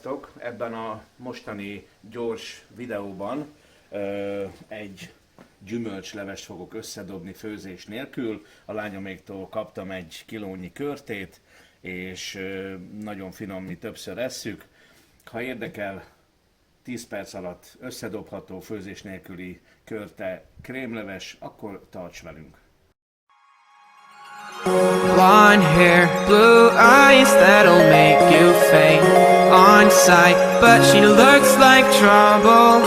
Sziasztok! Ebben a mostani gyors videóban egy gyümölcslevest fogok összedobni főzés nélkül. A lányoméktól kaptam 1 kilónyi körtét, és nagyon finom, mi többször esszük. Ha érdekel, 10 perc alatt összedobható főzés nélküli körte krémleves, akkor tarts velünk! Blonde hair, blue eyes, that'll make you faint on sight. But she looks like trouble.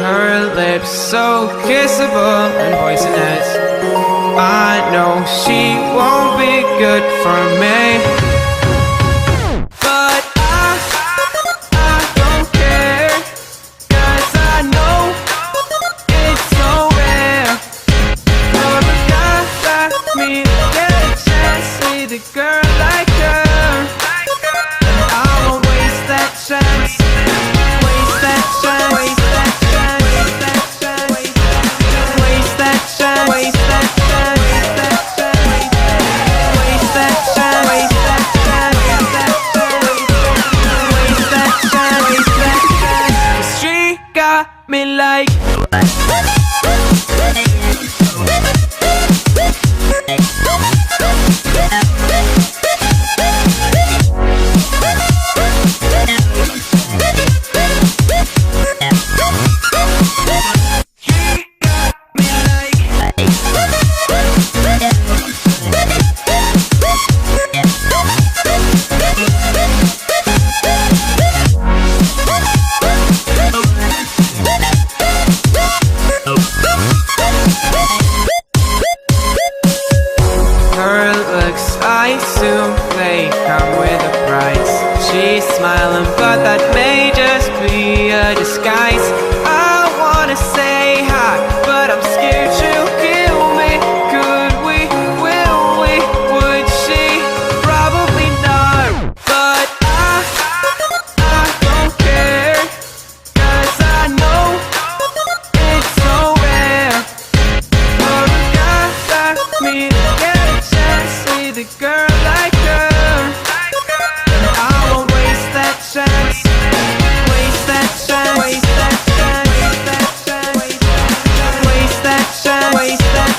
Her lips so kissable and poisonous. I know she won't be good for me. But I don't care, 'cause I know it's so rare for a guy like me to get a chance with a girl like her. And I won't waste that chance. Waste that chance. Waste that chance. Waste that chance. Waste that chance. Waste that chance. Waste that chance. Waste that chance. Waste that chance. Waste that chance. 'Cause she got me like. She's smiling, but that may just be a disguise. I wanna say hi, but I'm scared she'll kill me. Could we, will we, would she? Probably not. But I don't care, 'cause I know it's so rare for a guy like me to get a chance with a girl like her. Chance. Waste that chance. Waste that chance. Waste that chance. Waste that chance. Waste that chance. Waste that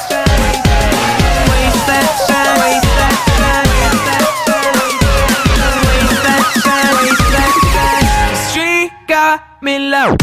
chance. Waste that chance. Waste that chance. Waste that chance. 'Cause she got me low.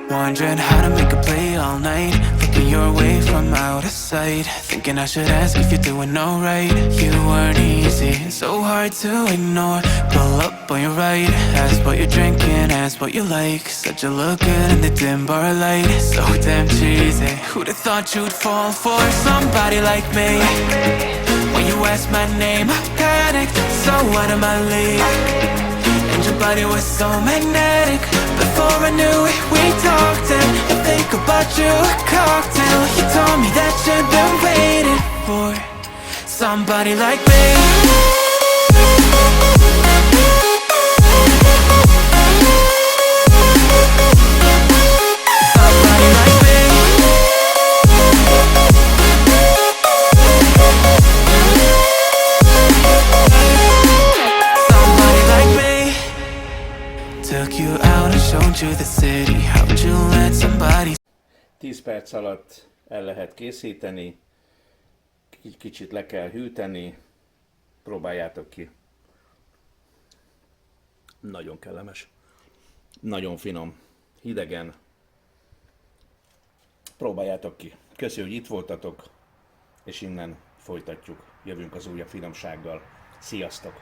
Wondering how to make a play all night, looking your way from out of sight, thinking I should ask if you're doing alright. You weren't easy, so hard to ignore. Pull up on your right, ask what you're drinking, ask what you like. Said you look good in the dim bar light, so damn cheesy. Who'd have thought you'd fall for somebody like me? When you asked my name, I panicked, so out of my league. And your body was so magnetic. Before I knew it, we talked and I think about you a cocktail. You told me that you'd been waiting for somebody like me. Somebody like me. Somebody like me. Took you out and showed you the city. How'd you let somebody? 10 perc alatt el lehet készíteni, kicsit le kell hűteni, próbáljátok ki. Nagyon kellemes, nagyon finom, hidegen. Próbáljátok ki. Köszi, hogy itt voltatok, és innen folytatjuk. Jövünk az újabb finomsággal. Sziasztok!